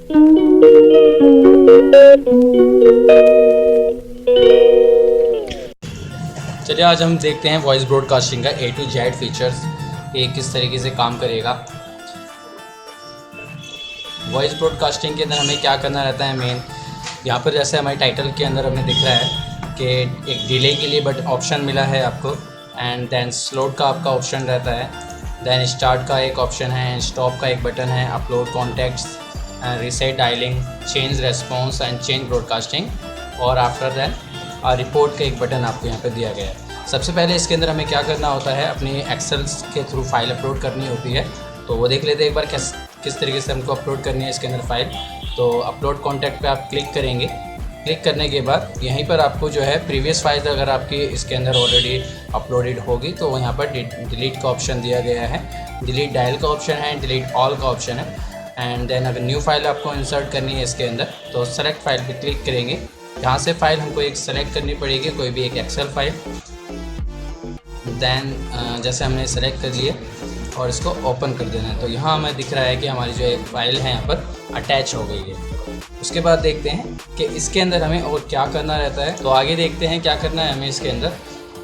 चलिए आज हम देखते हैं वॉइस ब्रॉडकास्टिंग का A to Z फीचर्स, ये किस तरीके से काम करेगा। वॉइस ब्रॉडकास्टिंग के अंदर हमें क्या करना रहता है मेन, यहाँ पर जैसे हमारे टाइटल के अंदर हमें दिख रहा है कि एक डिले के लिए बट ऑप्शन मिला है आपको, एंड देन स्लोट का आपका ऑप्शन रहता है, देन स्टार्ट का एक ऑप्शन है, स्टॉप का एक बटन है, upload contacts, reset dialing, change response and change broadcasting, और आफ्टर दैन रिपोर्ट का एक बटन आपको यहाँ पे दिया गया है। सबसे पहले इसके अंदर हमें क्या करना होता है, अपनी एक्सेल के थ्रू फाइल अपलोड करनी होती है। तो वो देख लेते हैं एक बार किस तरीके से हमको अपलोड करनी है इसके अंदर फाइल। तो अपलोड कॉन्टैक्ट पे आप क्लिक करेंगे। क्लिक करने के बाद यहीं पर आपको जो है प्रीवियस फाइल अगर आपकी इसके अंदर ऑलरेडी अपलोडेड होगी तो यहाँ पर डिलीट का ऑप्शन दिया गया है, डिलीट डायल का ऑप्शन है, डिलीट ऑल का ऑप्शन है। एंड देन अगर न्यू फाइल आपको इंसर्ट करनी है इसके अंदर तो सेलेक्ट फाइल पे क्लिक करेंगे। यहाँ से फाइल हमको एक सेलेक्ट करनी पड़ेगी, कोई भी एक एक्सेल फाइल। देन जैसे हमने सेलेक्ट कर लिए और इसको ओपन कर देना है। तो यहाँ हमें दिख रहा है कि हमारी जो एक फ़ाइल है यहाँ पर अटैच हो गई है। उसके बाद देखते हैं कि इसके अंदर हमें और क्या करना रहता है। तो आगे देखते हैं क्या करना है हमें इसके अंदर।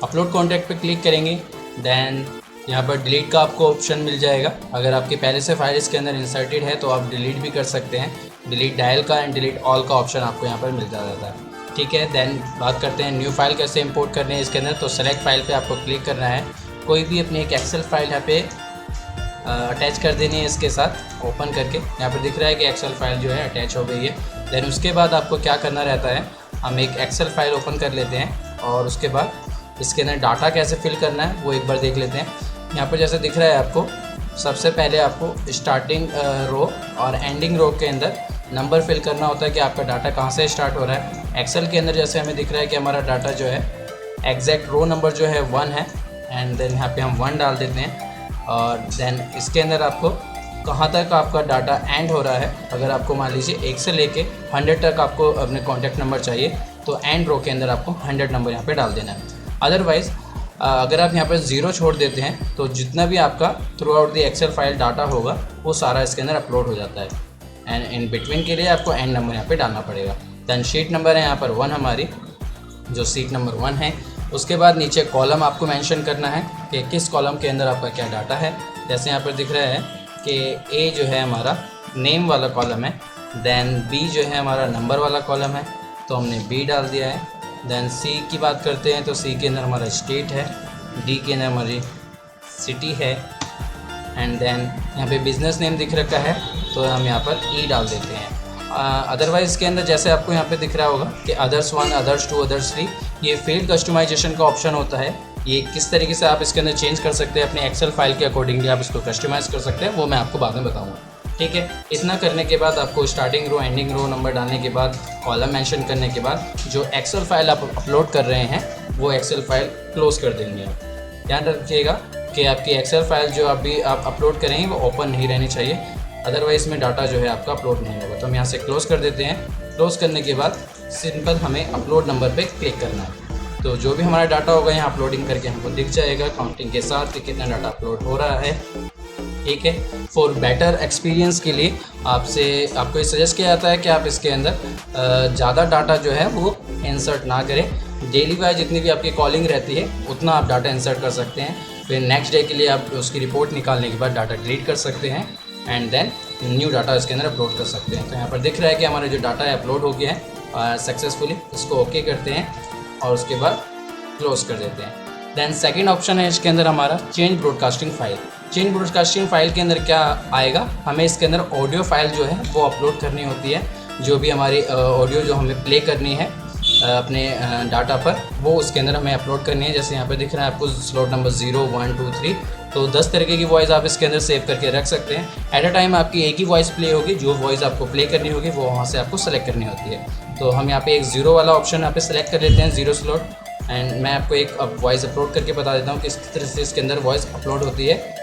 अपलोड कॉन्टैक्ट पे क्लिक करेंगे, देन यहाँ पर डिलीट का आपको ऑप्शन मिल जाएगा। अगर आपकी पहले से फाइल इसके अंदर इंसर्टेड है तो आप डिलीट भी कर सकते हैं। डिलीट डायल का एंड डिलीट ऑल का ऑप्शन आपको यहाँ पर मिलता रहता है, ठीक है। देन बात करते हैं न्यू फाइल कैसे इंपोर्ट करनी है इसके अंदर। तो सेलेक्ट फाइल पे आपको क्लिक करना है, कोई भी अपनी एक एक्सेल फाइल यहाँ पे अटैच कर देनी है इसके साथ ओपन करके। यहाँ पर दिख रहा है कि एक्सेल फाइल जो है अटैच हो गई है। देन उसके बाद आपको क्या करना रहता है, हम एक एक्सेल फाइल ओपन कर लेते हैं और उसके बाद इसके अंदर डाटा कैसे फिल करना है वो एक बार देख लेते हैं। यहाँ पर जैसे दिख रहा है आपको, सबसे पहले आपको स्टार्टिंग रो और एंडिंग रो के अंदर नंबर फिल करना होता है कि आपका डाटा कहाँ से स्टार्ट हो रहा है। एक्सेल के अंदर जैसे हमें दिख रहा है कि हमारा डाटा जो है एग्जैक्ट रो नंबर जो है 1 है, एंड देन यहाँ पे हम 1 डाल देते हैं। और देन इसके अंदर आपको कहाँ तक आपका डाटा एंड हो रहा है। अगर आपको मान लीजिए 1 से लेके 100 तक आपको अपने कॉन्टैक्ट नंबर चाहिए तो एंड रो के अंदर आपको 100 नंबर यहाँ पे डाल देना है। अदरवाइज़ अगर आप यहाँ पर 0 छोड़ देते हैं तो जितना भी आपका throughout the excel file data होगा वो सारा इसके अंदर अपलोड हो जाता है। एंड इन बिटवीन के लिए आपको एंड नंबर यहाँ पे डालना पड़ेगा। देन शीट नंबर है यहाँ पर 1 हमारी, जो सीट नंबर 1 है। उसके बाद नीचे कॉलम आपको मेंशन करना है कि किस कॉलम के अंदर आपका क्या डाटा है। जैसे यहाँ पर दिख रहा है कि ए जो है हमारा नेम वाला कॉलम है, देन बी जो है हमारा नंबर वाला कॉलम है तो हमने बी डाल दिया है। देन सी की बात करते हैं तो सी के अंदर हमारा स्टेट है, डी के अंदर हमारी सिटी है, एंड देन यहाँ पे बिज़नेस नेम दिख रखा है तो हम यहाँ पर ई डाल देते हैं। अदरवाइज़ इसके अंदर जैसे आपको यहाँ पे दिख रहा होगा कि अदर्स 1, अदर्स 2, अदर्स 3, ये फील्ड कस्टमाइजेशन का ऑप्शन होता है। ये किस तरीके से आप इसके अंदर चेंज कर सकते हैं अपने एक्सेल फाइल के अकॉर्डिंगली आप इसको कस्टमाइज़ कर सकते हैं, वो मैं आपको बाद में बताऊँगा, ठीक है। इतना करने के बाद आपको स्टार्टिंग रो एंडिंग रो नंबर डालने के बाद कॉलम मेंशन करने के बाद जो एक्सेल फाइल आप अपलोड कर रहे हैं वो एक्सेल फाइल क्लोज़ कर देंगे आप। ध्यान रखिएगा कि आपकी एक्सेल फाइल जो अभी आप अपलोड करेंगे वो ओपन नहीं रहनी चाहिए, अदरवाइज़ इसमें डाटा जो है आपका अपलोड नहीं होगा। तो हम यहाँ से क्लोज़ कर देते हैं। क्लोज़ करने के बाद सिंपल हमें अपलोड नंबर पे क्लिक करना है। तो जो भी हमारा डाटा होगा यहाँ अपलोडिंग करके हमको दिख जाएगा काउंटिंग के साथ कि कितना डाटा अपलोड हो रहा है, ठीक है। फॉर बेटर एक्सपीरियंस के लिए आपको ये सजेस्ट किया जाता है कि आप इसके अंदर ज़्यादा डाटा जो है वो इंसर्ट ना करें। डेली वाइज जितनी भी आपकी कॉलिंग रहती है उतना आप डाटा इंसर्ट कर सकते हैं। फिर नेक्स्ट डे के लिए आप उसकी रिपोर्ट निकालने के बाद डाटा डिलीट कर सकते हैं एंड देन न्यू डाटा इसके अंदर अपलोड कर सकते हैं। तो यहाँ पर दिख रहा है कि हमारा जो डाटा है अपलोड हो गया है सक्सेसफुली। इसको ओके करते हैं और उसके बाद क्लोज कर देते हैं। देन सेकंड ऑप्शन है इसके अंदर हमारा change broadcasting file. Change broadcasting file के अंदर क्या आएगा, हमें इसके अंदर ऑडियो फाइल जो है वो अपलोड करनी होती है। जो भी हमारी ऑडियो जो हमें प्ले करनी है अपने डाटा पर वो उसके अंदर हमें अपलोड करनी है। जैसे यहाँ पे दिख रहा है आपको स्लॉट नंबर 0, 1, 2, 3, तो 10 तरीके की वॉइस आप इसके अंदर सेव करके रख सकते हैं। एट अ टाइम आपकी एक ही वॉइस प्ले होगी, जो वॉइस आपको प्ले करनी होगी वो वहाँ से आपको सेलेक्ट करनी होती है। तो हम यहाँ पे एक 0 वाला ऑप्शन यहाँ पे सेलेक्ट कर लेते हैं, 0 स्लॉट। एंड मैं आपको एक वॉइस अपलोड करके बता देता हूँ कि किस तरह से इसके अंदर वॉइस अपलोड होती है।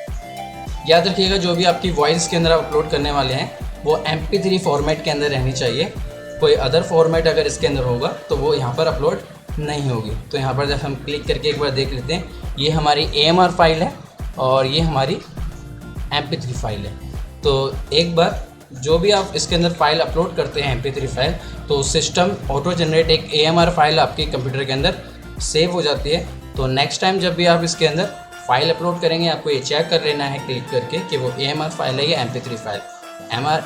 याद रखिएगा जो भी आपकी वॉइस के अंदर आप अपलोड करने वाले हैं वो MP3 फॉर्मेट के अंदर रहनी चाहिए। कोई अदर फॉर्मेट अगर इसके अंदर होगा तो वो यहाँ पर अपलोड नहीं होगी। तो यहाँ पर जब हम क्लिक करके एक बार देख लेते हैं, ये हमारी AMR फाइल है और ये हमारी MP3 फाइल है। तो एक बार जो भी आप इसके अंदर फाइल अपलोड करते हैं MP3 फाइल, तो सिस्टम ऑटो जनरेट एक AMR फाइल आपके कंप्यूटर के अंदर सेव हो जाती है। तो नेक्स्ट टाइम जब भी आप इसके अंदर फाइल अपलोड करेंगे, आपको ये चेक कर लेना है क्लिक करके कि वो AMR फाइल है या MP3 फाइल।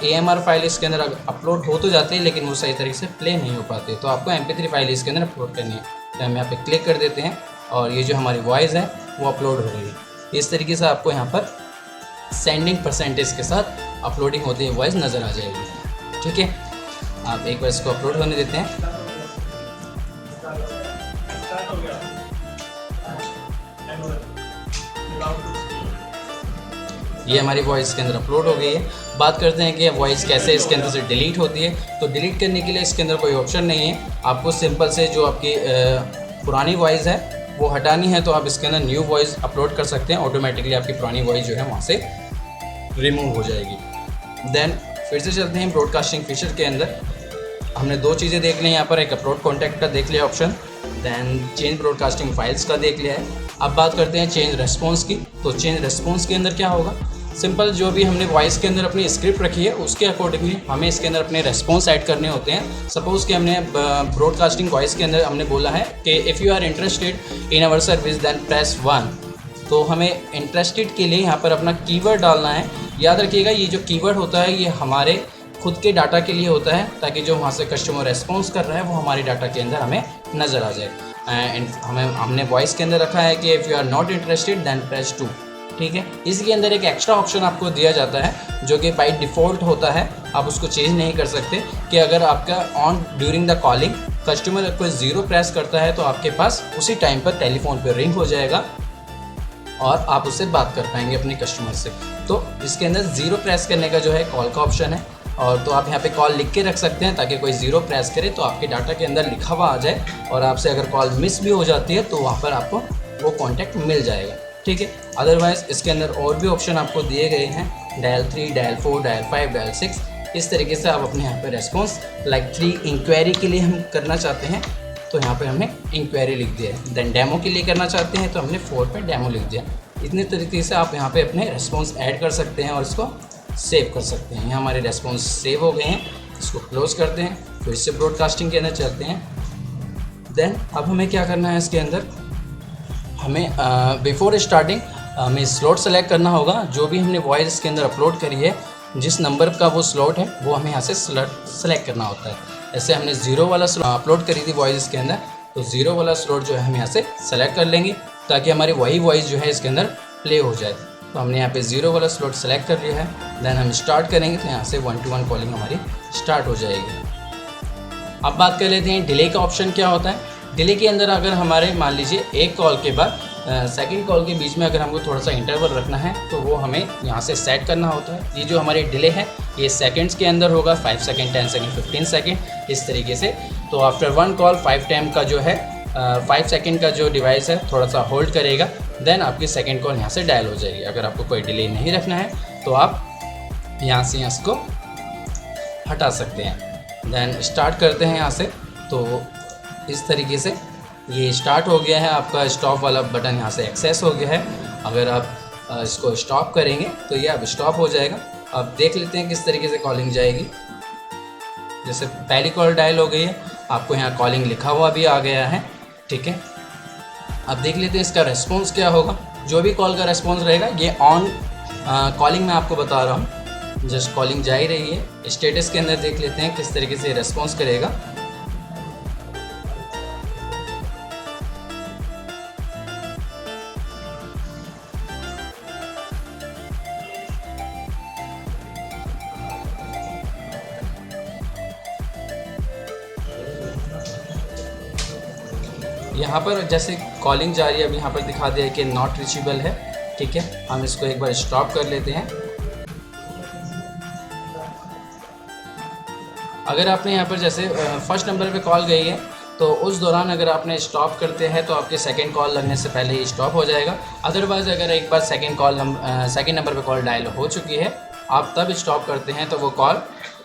AMR फाइल इसके अंदर अपलोड हो तो जाती है, लेकिन वो सही तरीके से प्ले नहीं हो पाती, तो आपको MP3 फाइल इसके अंदर अपलोड करनी है। तो हम यहाँ पे क्लिक कर देते हैं और ये जो हमारी वॉइस है वो अपलोड हो रही है। इस तरीके से आपको यहाँ पर सेंडिंग परसेंटेज के साथ अपलोडिंग होती हुई वॉइस नज़र आ जाएगी। ठीक है, आप एक बार इसको अपलोड होने देते हैं। ये हमारी वॉइस के अंदर अपलोड हो गई है। बात करते हैं कि वॉइस कैसे इसके अंदर से डिलीट होती है। तो डिलीट करने के लिए इसके अंदर कोई ऑप्शन नहीं है, आपको सिंपल से जो आपकी पुरानी वॉइस है वो हटानी है, तो आप इसके अंदर न्यू वॉइस अपलोड कर सकते हैं। ऑटोमेटिकली आपकी पुरानी वॉइस जो है वहाँ से रिमूव हो जाएगी। देन फिर से चलते हैं ब्रॉडकास्टिंग फीचर के अंदर। हमने दो चीज़ें देख ली यहाँ पर, एक अपलोड कॉन्टैक्ट का देख लिया option, then change broadcasting files का देख लिया है। अब बात करते हैं चेंज रेस्पॉन्स की। तो चेंज रेस्पॉन्स के अंदर क्या होगा, सिंपल जो भी हमने वॉइस के अंदर अपनी स्क्रिप्ट रखी है उसके अकॉर्डिंगली हमें इसके अंदर अपने रेस्पॉन्स ऐड करने होते हैं। सपोज़ कि हमने ब्रॉडकास्टिंग वॉइस के अंदर हमने बोला है कि if you are interested in our service then press 1, तो हमें इंटरेस्टेड के लिए यहाँ पर अपना कीवर्ड डालना है। याद रखिएगा ये जो कीवर्ड होता है ये हमारे खुद के डाटा के लिए होता है, ताकि जो वहाँ से कस्टमर रेस्पॉन्स कर रहा है वो हमारे डाटा के अंदर हमें नज़र आ जाए। हमने वॉइस के अंदर रखा है कि if you are not interested then press 2। ठीक है, इसके अंदर एक एक्स्ट्रा ऑप्शन आपको दिया जाता है जो कि बाय डिफ़ॉल्ट होता है, आप उसको चेंज नहीं कर सकते, कि अगर आपका on during the calling customer कोई 0 प्रेस करता है तो आपके पास उसी टाइम पर टेलीफोन पर रिंग हो जाएगा और आप उससे बात कर पाएंगे अपने कस्टमर से। तो इसके अंदर 0 प्रेस करने का जो है कॉल का ऑप्शन है, और तो आप यहाँ पे कॉल लिख के रख सकते हैं ताकि कोई 0 प्रेस करे तो आपके डाटा के अंदर लिखा हुआ आ जाए, और आपसे अगर कॉल मिस भी हो जाती है तो वहाँ पर आपको वो कॉन्टैक्ट मिल जाएगा। ठीक है, अदरवाइज़ इसके अंदर और भी ऑप्शन आपको दिए गए हैं, डायल 3, डायल 4, डायल 5, डायल 6। इस तरीके से आप अपने यहाँ पर रेस्पॉन्स लाइक 3 इंक्वायरी के लिए हम करना चाहते हैं तो यहाँ पे हमने इंक्वायरी लिख दिया है। देन डेमो के लिए करना चाहते हैं तो हमने 4 पे डेमो लिख दिया। इतने तरीके से आप यहाँ पे अपने रेस्पॉन्स ऐड कर सकते हैं और इसको सेव कर सकते हैं। यहाँ हमारे रेस्पॉन्स सेव हो गए हैं, इसको क्लोज करते हैं, फिर से ब्रॉडकास्टिंग के अंदर चलते हैं। देन अब हमें क्या करना है, इसके अंदर हमें बिफोर स्टार्टिंग हमें स्लॉट सेलेक्ट करना होगा। जो भी हमने वॉइस के अंदर अपलोड करी है, जिस नंबर का वो स्लॉट है वो हमें यहाँ से सेलेक्ट करना होता है। ऐसे हमने 0 वाला अपलोड करी थी वॉइस के अंदर, तो 0 वाला स्लॉट जो है हम यहाँ से सेलेक्ट कर लेंगे ताकि हमारी वही वॉइस जो है इसके अंदर प्ले हो जाए। तो हमने यहाँ पे 0 वाला स्लॉट सेलेक्ट कर लिया है। देन हम स्टार्ट करेंगे तो यहाँ से 1-to-1 कॉलिंग हमारी स्टार्ट हो जाएगी। अब बात कर लेते हैं डिले का ऑप्शन क्या होता है। डिले के अंदर अगर हमारे मान लीजिए एक कॉल के बाद सेकंड कॉल के बीच में अगर हमको थोड़ा सा इंटरवल रखना है तो वो हमें यहाँ से सेट करना होता है। ये जो हमारे डिले है ये सेकंड्स के अंदर होगा, 5 सेकंड, 10 सेकंड, 15 सेकंड, इस तरीके से। तो आफ्टर 1 कॉल 5 टाइम का जो है 5 सेकंड का जो डिवाइस है थोड़ा सा होल्ड करेगा, देन आपकी सेकंड कॉल यहाँ से डायल हो जाएगी। अगर आपको कोई डिले नहीं रखना है तो आप यहाँ से इसको हटा सकते हैं। देन स्टार्ट करते हैं यहाँ से, तो इस तरीके से ये स्टार्ट हो गया है। आपका स्टॉप वाला बटन यहाँ से एक्सेस हो गया है। अगर आप इसको स्टॉप करेंगे तो ये अब स्टॉप हो जाएगा। अब देख लेते हैं किस तरीके से कॉलिंग जाएगी। जैसे पहली कॉल डायल हो गई है, आपको यहाँ कॉलिंग लिखा हुआ भी आ गया है। ठीक है, अब देख लेते हैं इसका रेस्पॉन्स क्या होगा। जो भी कॉल का रेस्पॉन्स रहेगा ये ऑन कॉलिंग में आपको बता रहा हूँ, जस्ट कॉलिंग जा ही रही है। स्टेटस के अंदर देख लेते हैं किस तरीके से रेस्पॉन्स करेगा। यहाँ पर जैसे कॉलिंग जा रही है, अब यहाँ पर दिखा दिया कि नॉट रीचेबल है। ठीक है, हम इसको एक बार स्टॉप कर लेते हैं। अगर आपने यहाँ पर जैसे फर्स्ट नंबर पे कॉल गई है तो उस दौरान अगर आपने स्टॉप करते हैं तो आपके सेकंड कॉल लगने से पहले ही स्टॉप हो जाएगा। अदरवाइज़ अगर एक बार सेकंड नंबर पे कॉल डायल हो चुकी है, आप तब स्टॉप करते हैं तो वो कॉल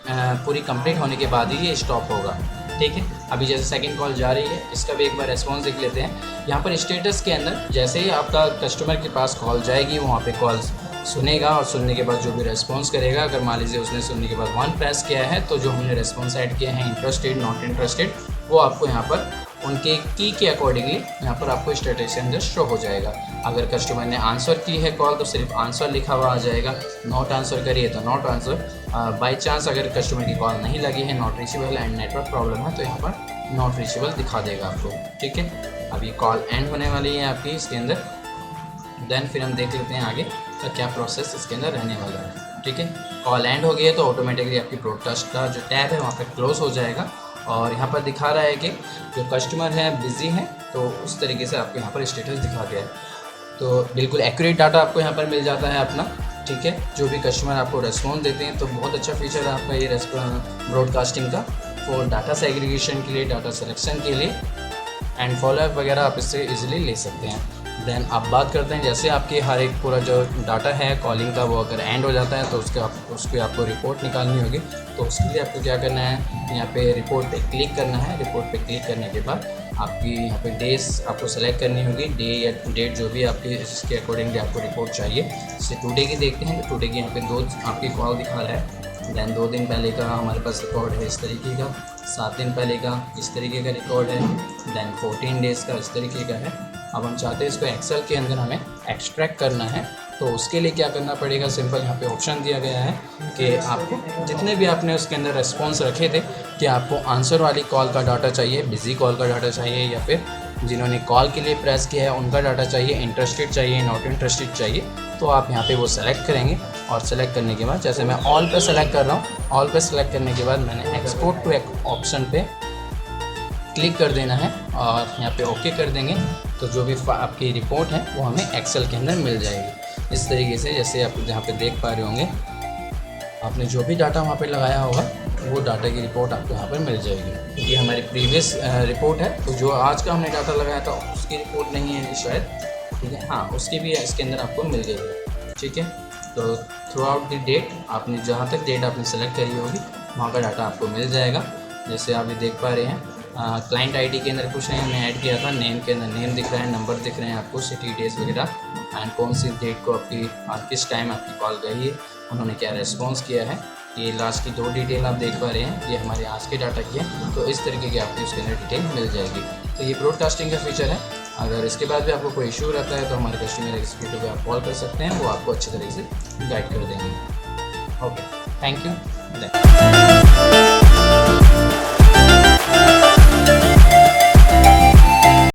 पूरी कंप्लीट होने के बाद ही ये स्टॉप होगा। ठीक है, अभी जैसे सेकंड कॉल जा रही है, इसका भी एक बार रेस्पॉन्स देख लेते हैं। यहाँ पर स्टेटस के अंदर जैसे ही आपका कस्टमर के पास कॉल जाएगी वहाँ पे कॉल्स सुनेगा और सुनने के बाद जो भी रेस्पॉन्स करेगा, अगर मान लीजिए उसने सुनने के बाद 1 प्रेस किया है तो जो हमने रेस्पॉन्स ऐड किया है इंटरेस्टेड, नॉट इंटरेस्टेड, वो आपको यहाँ पर उनके की के अकॉर्डिंगली यहाँ पर आपको स्टेटस के अंदर शो हो जाएगा। अगर कस्टमर ने आंसर की है कॉल तो सिर्फ आंसर लिखा हुआ आ जाएगा, नॉट आंसर करिए तो नॉट आंसर। बाई चांस अगर कस्टमर की कॉल नहीं लगी है, not reachable and network problem है, तो यहाँ पर नॉट रीचेबल दिखा देगा आपको। ठीक है, अब ये कॉल एंड होने वाली है आपकी इसके अंदर। देन फिर हम देख लेते हैं आगे का क्या प्रोसेस इसके अंदर रहने वाला है। ठीक है, कॉल एंड हो गई है तो ऑटोमेटिकली आपकी ब्रॉडकास्ट का जो टैब है वहाँ पर क्लोज हो जाएगा और यहाँ पर दिखा रहा है कि जो कस्टमर है बिज़ी है, तो उस तरीके से आपको यहाँ पर स्टेटस दिखा दिया है। तो बिल्कुल एक्यूरेट डाटा आपको यहाँ पर मिल जाता है अपना। ठीक है, जो भी कस्टमर आपको रेस्पॉन्स देते हैं, तो बहुत अच्छा फीचर है आपका ये ब्रॉडकास्टिंग का फॉर डाटा सेग्रीगेशन के लिए, डाटा सिलेक्शन के लिए एंड फॉलोअप वगैरह आप इससे इजीली ले सकते हैं। देन आप बात करते हैं जैसे आपके हर एक पूरा जो डाटा है कॉलिंग का वो अगर एंड हो जाता है तो उसके आपको रिपोर्ट निकालनी होगी। तो उसके लिए आपको क्या करना है, यहाँ पे रिपोर्ट पे क्लिक करना है। रिपोर्ट पे क्लिक करने के बाद आपकी यहाँ पे डेज आपको सेलेक्ट करनी होगी, डे या डेट जो भी आपकी इसके अकॉर्डिंगली आपको रिपोर्ट चाहिए। जैसे टुडे की देखते हैं तो टुडे की यहाँ पे 2 आपकी कॉल दिखा रहा है। देन 2 दिन पहले का हमारे पास रिकॉर्ड है इस तरीके का, 7 दिन पहले का इस तरीके का रिकॉर्ड है, देन 14 डेज़ का इस तरीके का है। अब हम चाहते हैं इसको एक्सेल के अंदर हमें एक्सट्रैक्ट करना है, तो उसके लिए क्या करना पड़ेगा, सिंपल यहाँ पे ऑप्शन दिया गया है कि आपको जितने भी आपने उसके अंदर रेस्पॉन्स रखे थे कि आपको आंसर वाली कॉल का डाटा चाहिए, बिजी कॉल का डाटा चाहिए, या फिर जिन्होंने कॉल के लिए प्रेस किया है उनका डाटा चाहिए, इंटरेस्टेड चाहिए, नॉट इंटरेस्टेड चाहिए, तो आप यहाँ पे वो सेलेक्ट करेंगे। और सेलेक्ट करने के बाद जैसे मैं ऑल पे सेलेक्ट कर रहा हूँ, ऑल पे सेलेक्ट करने के बाद मैंने एक्सपोर्ट टू ऑप्शन पे क्लिक कर देना है और यहाँ पे ओके कर देंगे, तो जो भी आपकी रिपोर्ट है वो हमें एक्सेल के अंदर मिल जाएगी। इस तरीके से जैसे आप यहाँ पे देख पा रहे होंगे, आपने जो भी डाटा वहाँ पे लगाया होगा वो डाटा की रिपोर्ट आपको यहाँ पर मिल जाएगी। ये हमारी प्रीवियस रिपोर्ट है, तो जो आज का हमने डाटा लगाया था उसकी रिपोर्ट नहीं है शायद, ठीक है, हाँ उसकी भी इसके अंदर आपको मिल गई। ठीक है, तो थ्रू आउट द डेट आपने जहाँ तक डेट आपने सेलेक्ट करी होगी वहाँ का डाटा आपको मिल जाएगा। जैसे आप ये देख पा रहे हैं, क्लाइंट आईडी के अंदर कुछ नहीं हमने ऐड किया था, नेम के अंदर नेम दिख रहा है, नंबर दिख रहे हैं आपको, सिटी, डेज वगैरह, एंड कौन सी डेट को आपकी किस टाइम आपकी कॉल गई है, उन्होंने क्या रेस्पॉन्स किया है। ये लास्ट की 2 डिटेल आप देख पा रहे हैं, ये हमारे आज के डाटा की है, तो इस तरीके की आपकी उसके अंदर डिटेल मिल जाएगी। तो ये ब्रॉडकास्टिंग का फीचर है। अगर इसके बाद भी आपको कोई इशू रहता है तो हमारे कस्टमर एग्जीक्यूटिव को आप कॉल कर सकते हैं, वो आपको अच्छी तरीके से गाइड कर देंगे। Okay, thank you.